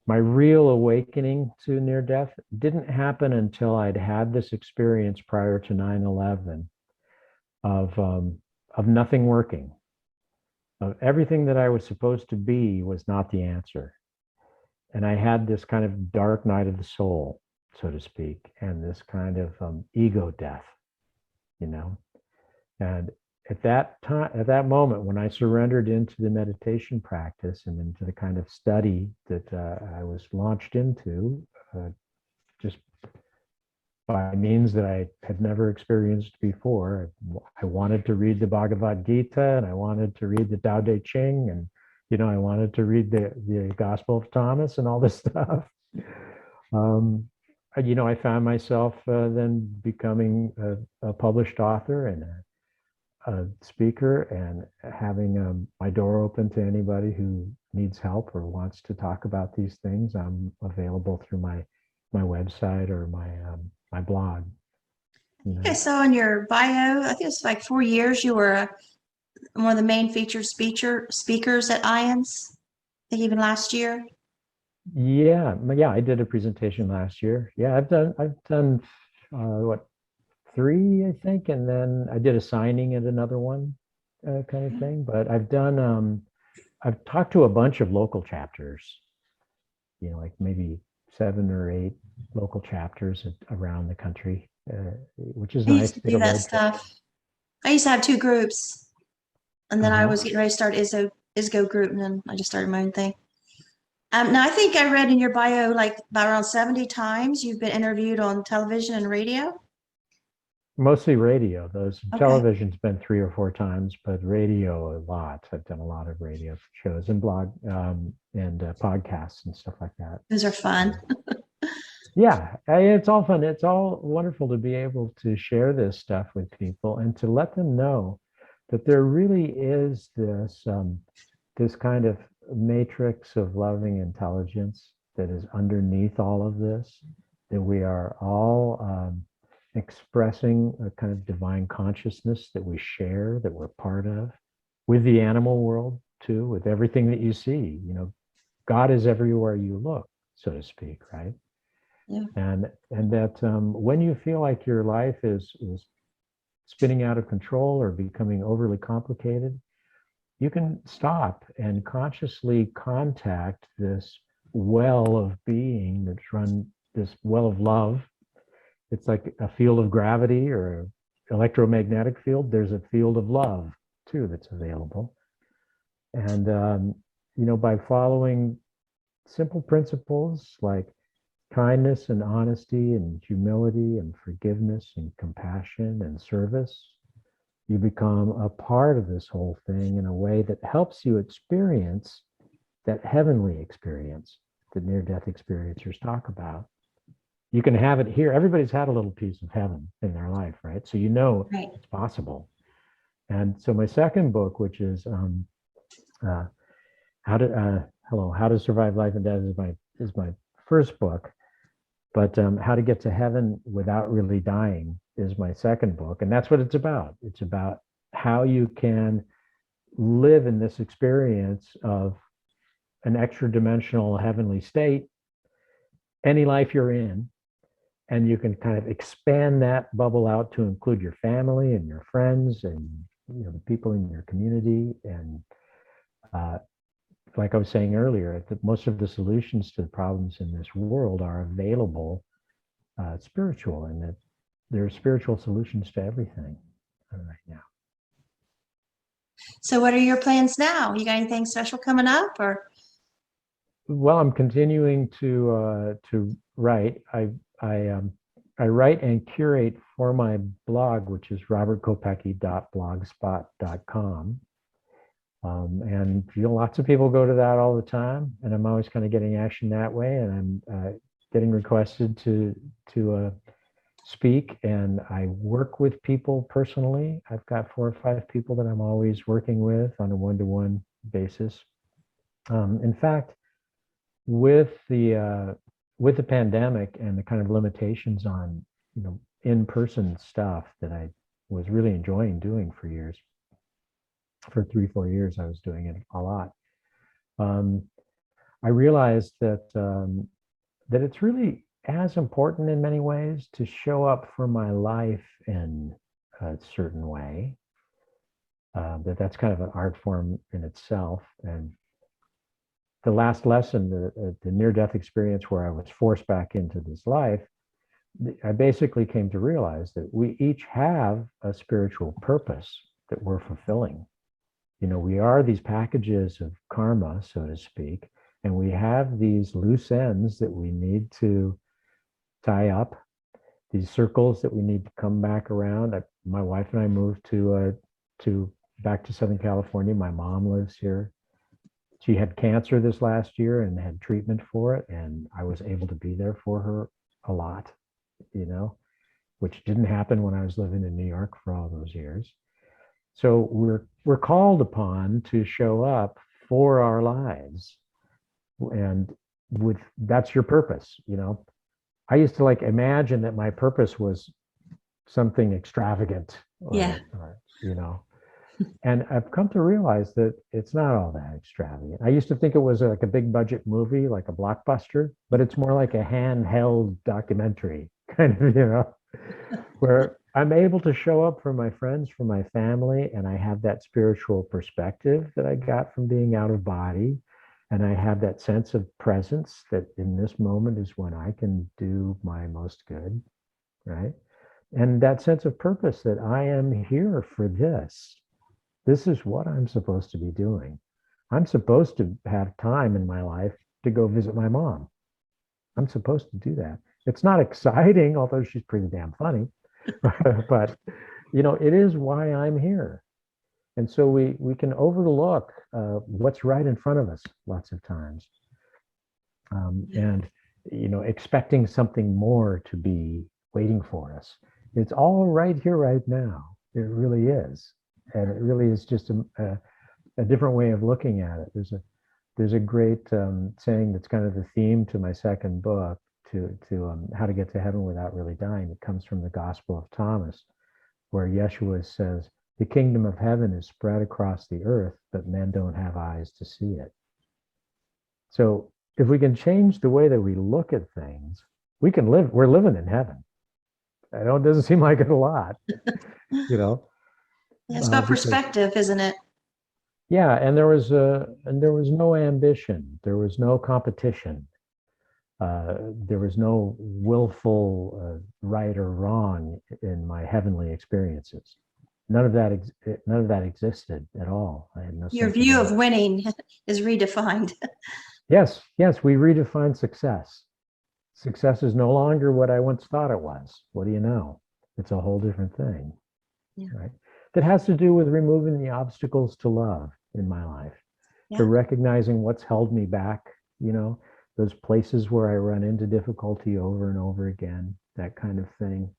real awakening to near death. Didn't happen until I'd had this experience prior to 9/11 of nothing working. Of everything that I was supposed to be was not the answer. And I had this kind of dark night of the soul, so to speak, and this kind of ego death, you know. And at that time, at that moment, when I surrendered into the meditation practice and into the kind of study that I was launched into, just by means that I had never experienced before, I wanted to read the Bhagavad Gita, and I wanted to read the Tao Te Ching, and I wanted to read the Gospel of Thomas and all this stuff. I found myself then becoming a published author and a speaker, and having my door open to anybody who needs help or wants to talk about these things. I'm available through my website or my blog. I saw in your bio, I think it's like 4 years, you were one of the main featured speakers at IANS, I think even last year. Yeah, I did a presentation last year. Yeah, I've done what, 3, I think, and then I did a signing at another one, kind of thing. But I've talked to a bunch of local chapters, like maybe 7 or 8 local chapters around the country, which is I nice used to to get do a that road trip. stuff. I used to have 2 groups, and then I Uh-huh. was getting ready to start ISGO group, and then I just started my own thing. Now I think I read in your bio like about around 70 times you've been interviewed on television and radio. Mostly radio. Those Okay. television's been 3 or 4 times, but radio a lot. I've done a lot of radio shows and blog and podcasts and stuff like that. Those are fun. Yeah, it's all fun. It's all wonderful to be able to share this stuff with people and to let them know that there really is this kind of matrix of loving intelligence that is underneath all of this, that we are all expressing a kind of divine consciousness that we share, that we're part of, with the animal world too, with everything that you see. God is everywhere you look, so to speak, right? Yeah. And that when you feel like your life is spinning out of control or becoming overly complicated, you can stop and consciously contact this well of being that's run, this well of love. It's like a field of gravity or an electromagnetic field. There's a field of love too that's available. And by following simple principles like kindness and honesty and humility and forgiveness and compassion and service, you become a part of this whole thing in a way that helps you experience that heavenly experience that near-death experiencers talk about. You can have it here. Everybody's had a little piece of heaven in their life, right? So Right. it's possible. And so my second book, which is How to Survive Life and Death, is my first book. But How to Get to Heaven Without Really Dying is my second book. And that's what it's about. It's about how you can live in this experience of an extra dimensional heavenly state, any life you're in. And you can kind of expand that bubble out to include your family and your friends and the people in your community. And like I was saying earlier, that most of the solutions to the problems in this world are available spiritual, and that there are spiritual solutions to everything right now. So what are your plans now? You got anything special coming up, or? Well, I'm continuing to write. I write and curate for my blog, which is robertkopecky.blogspot.com. And lots of people go to that all the time, and I'm always kind of getting action that way. And I'm getting requested to speak, and I work with people personally. I've got 4 or 5 people that I'm always working with on a one-to-one basis. In fact, with the pandemic and the kind of limitations on in-person stuff that I was really enjoying doing for years, for 3-4 years, I was doing it a lot. I realized that that it's really as important in many ways to show up for my life in a certain way. That's kind of an art form in itself. And the last lesson, the near-death experience where I was forced back into this life, I basically came to realize that we each have a spiritual purpose that we're fulfilling. You know, we are these packages of karma, so to speak, and we have these loose ends that we need to tie up, these circles that we need to come back around. My wife and I moved to back to Southern California. My mom lives here. She had cancer this last year and had treatment for it, and I was able to be there for her a lot, you know, which didn't happen when I was living in New York for all those years. So we're called upon to show up for our lives, and that's your purpose, you know. I used to like imagine that my purpose was something extravagant, or you know, and I've come to realize that it's not all that extravagant. I used to think it was like a big budget movie, like a blockbuster, but it's more like a handheld documentary kind of, you know, where I'm able to show up for my friends, for my family, and I have that spiritual perspective that I got from being out of body. And I have that sense of presence that in this moment is when I can do my most good, right? And that sense of purpose that I am here for this. This is what I'm supposed to be doing. I'm supposed to have time in my life to go visit my mom. I'm supposed to do that. It's not exciting, although she's pretty damn funny, but you know, it is why I'm here. And so we can overlook what's right in front of us lots of times. And, you know, expecting something more to be waiting for us. It's all right here, right now. It really is. And it really is just a different way of looking at it. There's a great saying that's kind of the theme to my second book, to How to Get to Heaven Without Really Dying. It comes from the Gospel of Thomas, where Yeshua says, the kingdom of heaven is spread across the earth, but men don't have eyes to see it. So if we can change the way that we look at things, we're living in heaven. I know it doesn't seem like it a lot, you know. Yeah, it's about perspective, isn't it? Yeah, and there was no ambition, there was no competition, there was no willful right or wrong in my heavenly experiences. None of that existed at all. I had no Your sense view of winning is redefined. Yes, we redefine success. Success is no longer what I once thought it was. What do you know? It's a whole different thing, right? That has to do with removing the obstacles to love in my life, to recognizing what's held me back, you know, those places where I run into difficulty over and over again, that kind of thing.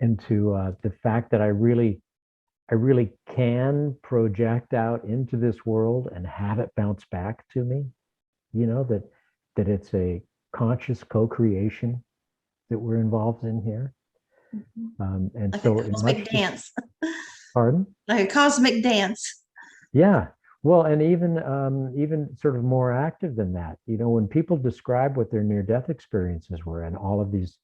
And to the fact that I really can project out into this world and have it bounce back to me, you know, that it's a conscious co-creation that we're involved in here. And like so a cosmic dance. Pardon? Like a cosmic dance. Yeah. Well, and even sort of more active than that, you know, when people describe what their near-death experiences were, and all of these,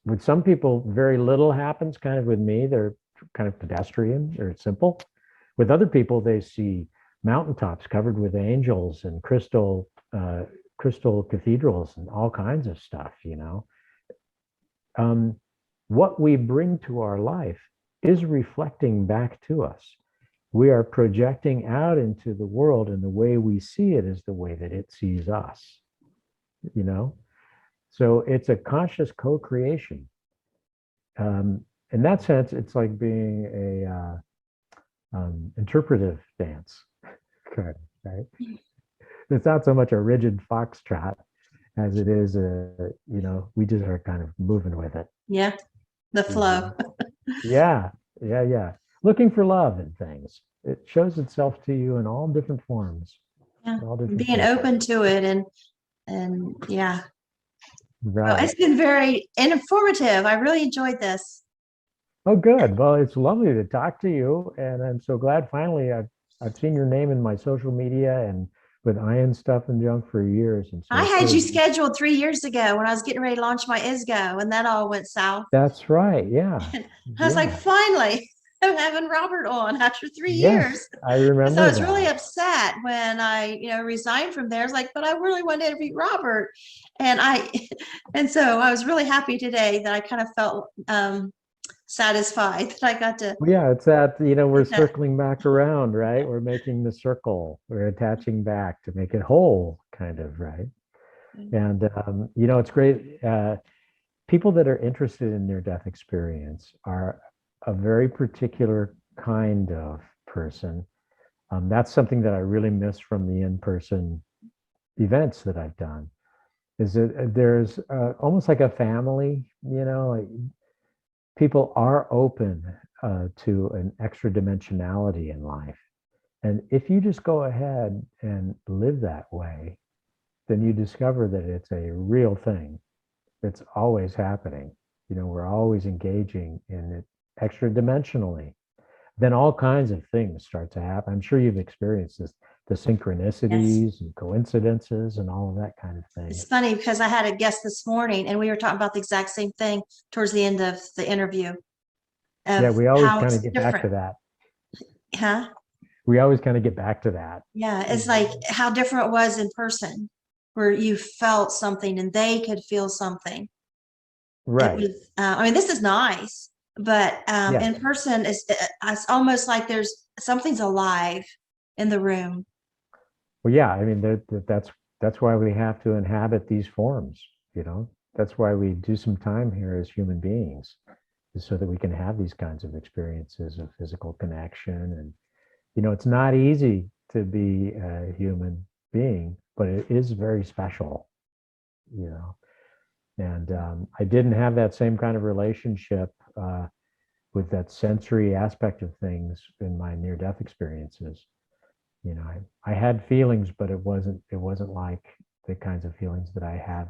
with some people, very little happens. Kind of with me, they're kind of pedestrian or simple. With other people, they see mountaintops covered with angels and crystal cathedrals and all kinds of stuff, you know. What we bring to our life is reflecting back to us. We are projecting out into the world, and the way we see it is the way that it sees us, you know. So it's a conscious co-creation. In that sense, it's like being a interpretive dance, right? It's not so much a rigid foxtrot as it is you know, we just are kind of moving with it. Yeah, the flow. Yeah. Looking for love in things. It shows itself to you in all different forms. Yeah, Different being places. open to it, and yeah. Right. Well, it's been very informative. I really enjoyed this. Oh, good. Well, it's lovely to talk to you, and I'm so glad finally I've seen your name in my social media, and with iron stuff and junk for years. And so I it's had you really, scheduled 3 years ago when I was getting ready to launch my ISGO, and that all went south. that's right. Yeah. And I was like, Yeah. finally, I'm having Robert on after 3 years. Yes, I And so I remember was really that. upset when I, resigned from there. I was like, but I really wanted to interview Robert. And and so I was really happy today that I kind of felt satisfied that I got to Well, yeah, it's that, we're get that. circling back around, right? We're making the circle, we're attaching back to make it whole, kind of, right? And, it's great. People that are interested in near-death experience are a very particular kind of person. That's something that I really miss from the in-person events that I've done, is that there's almost like a family, like people are open to an extra dimensionality in life. And if you just go ahead and live that way, then you discover that it's a real thing. It's always happening. We're always engaging in it extra dimensionally. Then all kinds of things start to happen. I'm sure you've experienced this, the Yes. synchronicities and coincidences and all of that kind of thing. It's funny because I had a guest this morning and we were talking about the exact same thing towards the end of the interview Yeah, of we always how kind it's of get back to different. that. Huh? We always kind of get back to that. Yeah. It's like how different it was in person where you felt something and they could feel something. It Right. was, I mean, this is nice, but Yes. in person, it's almost like there's something's alive in the room. Well, yeah, I mean, that's why we have to inhabit these forms, you know? That's why we do some time here as human beings, is so that we can have these kinds of experiences of physical connection. And, it's not easy to be a human being, but it is very special, you know? And I didn't have that same kind of relationship with that sensory aspect of things in my near-death experiences. I had feelings, but it wasn't like the kinds of feelings that I have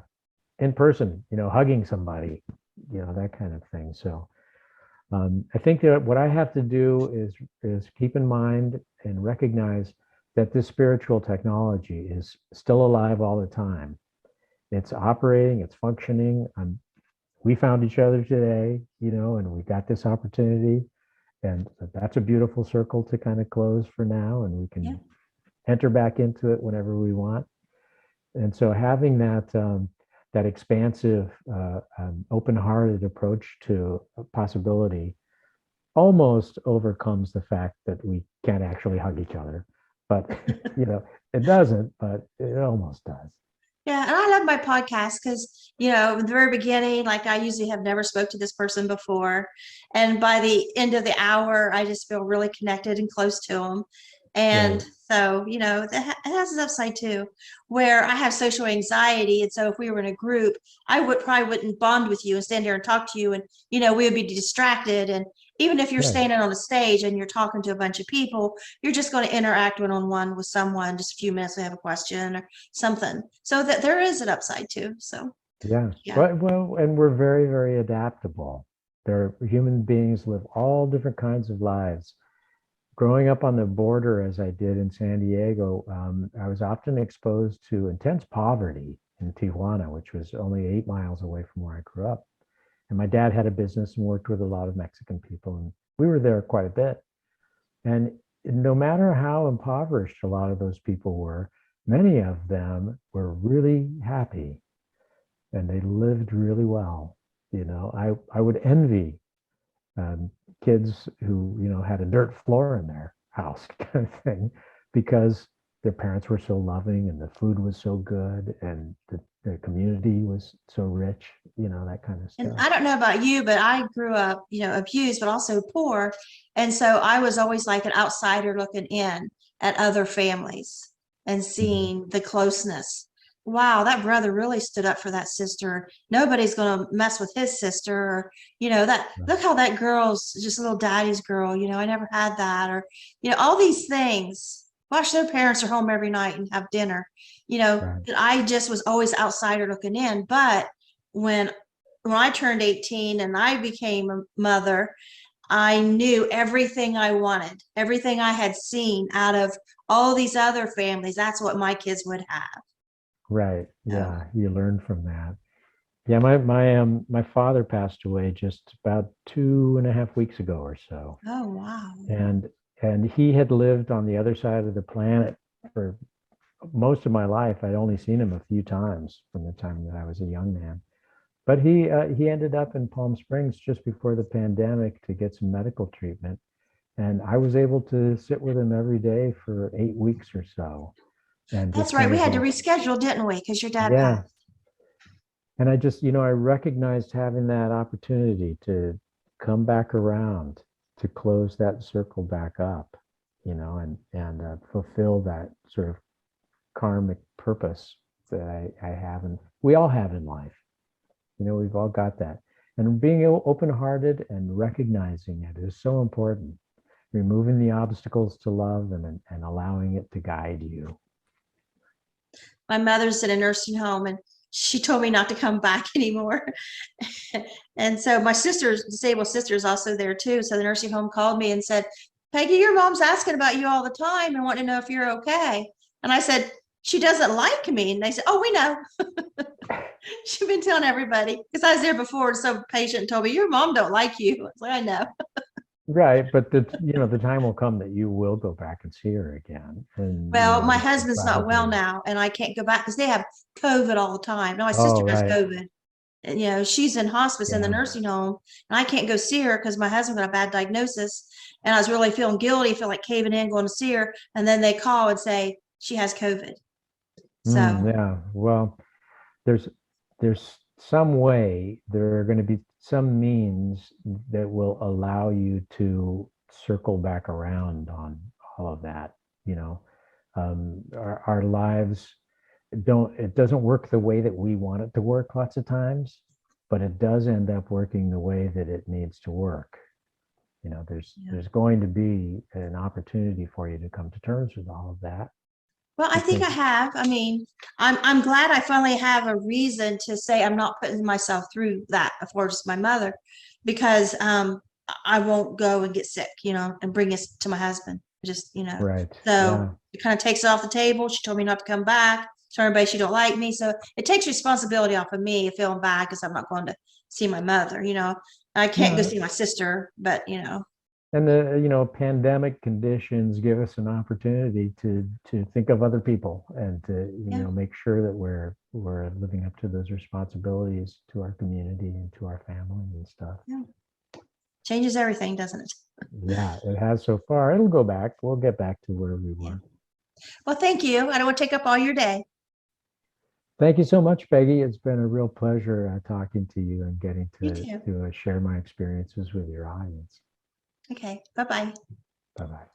in person, hugging somebody, that kind of thing. So I think that what I have to do is keep in mind and recognize that this spiritual technology is still alive all the time. It's operating, it's functioning. We found each other today, and we got this opportunity. And that's a beautiful circle to kind of close for now. And we Yeah. can enter back into it whenever we want. And so having that expansive, open-hearted approach to a possibility almost overcomes the fact that we can't actually hug each other. But, it doesn't, but it almost does. Yeah, and I love my podcast because, in the very beginning, like I usually have never spoke to this person before. And by the end of the hour, I just feel really connected and close to them. Right. And so, it has its upside too, where I have social anxiety. And so if we were in a group, I would probably wouldn't bond with you and stand here and talk to you. And, we would be distracted. And even if you're Right. standing on a stage and you're talking to a bunch of people, you're just going to interact one-on-one with someone, just a few minutes, they have a question or something. So that there is an upside too. So Yeah. yeah. Well, and we're very, very adaptable. Human beings live all different kinds of lives. Growing up on the border, as I did in San Diego, I was often exposed to intense poverty in Tijuana, which was only 8 miles away from where I grew up. And my dad had a business and worked with a lot of Mexican people, and we were there quite a bit. And no matter how impoverished a lot of those people were, many of them were really happy and they lived really well. I would envy um, kids who had a dirt floor in their house kind of thing, because their parents were so loving and the food was so good and the community was so rich, that kind of And stuff. I don't know about you, but I grew up, abused, but also poor. And so I was always like an outsider looking in at other families and Mhm. seeing the closeness. Wow, that brother really stood up for that sister. Nobody's going to mess with his sister. Or, that look how that girl's just a little daddy's girl. I never had that. Or, all these things. Watch their parents are home every night and have dinner. Right. That I just was always outsider looking in. But when when I turned 18 and I became a mother, I knew everything I wanted, everything I had seen out of all these other families. That's what my kids would have. Right. So, Yeah. You learn from that. Yeah. My father passed away just about 2.5 weeks ago or so. oh, wow. And he had lived on the other side of the planet for most of my life. I'd only seen him a few times from the time that I was a young man. But he ended up in Palm Springs just before the pandemic to get some medical treatment. And I was able to sit with him every day for 8 weeks or so. And That's just right. kind We of had to go, reschedule, didn't we? Because your dad yeah. passed. And I just, I recognized having that opportunity to come back around, to close that circle back up, and fulfill that sort of karmic purpose that I have, and we all have in life. We've all got that. And being open-hearted and recognizing it is so important. Removing the obstacles to love and allowing it to guide you. My mother's in a nursing home and she told me not to come back anymore. And so my disabled sister is also there too. So the nursing home called me and said, Peggy, your mom's asking about you all the time and wanting to know if you're okay. And I said, she doesn't like me. And they said, oh, we know. She's been telling everybody because I was there before. And some patient told me, your mom don't like you. I was like, I know. Right, but the time will come that you will go back and see her again, and Well, my this will husband's not well probably. now and I can't go back because they have COVID all the time. Now my Oh, sister has right, COVID. And, she's in hospice in the yeah, nursing home and I can't go see her because my husband got a bad diagnosis and I was really feeling guilty, feel like caving in, going to see her. And then they call and say she has COVID. So yeah. Well, there's some way, there are going to be some means that will allow you to circle back around on all of that. Our lives it doesn't work the way that we want it to work lots of times, but it does end up working the way that it needs to work. yeah. There's going to be an opportunity for you to come to terms with all of that, Well, I think because I have. I mean, I'm glad I finally have a reason to say I'm not putting myself through that before just my mother, because I won't go and get sick, and bring it to my husband. Just. right, So yeah, it kind of takes it off the table. She told me not to come back. Told everybody she don't like me. So it takes responsibility off of me feeling bad because I'm not going to see my mother. I can't go no. see my sister, but. And the pandemic conditions give us an opportunity to think of other people and to Yeah, make sure that we're living up to those responsibilities to our community and to our family and stuff. yeah. Changes everything, doesn't it? Yeah, it has so far. It'll go back. We'll get back to where we Yeah. were. Well, thank you. I don't want to take up all your day. Thank you so much, Peggy. It's been a real pleasure talking to you and getting You to too. share my experiences with your audience. Okay. Bye-bye. Bye bye.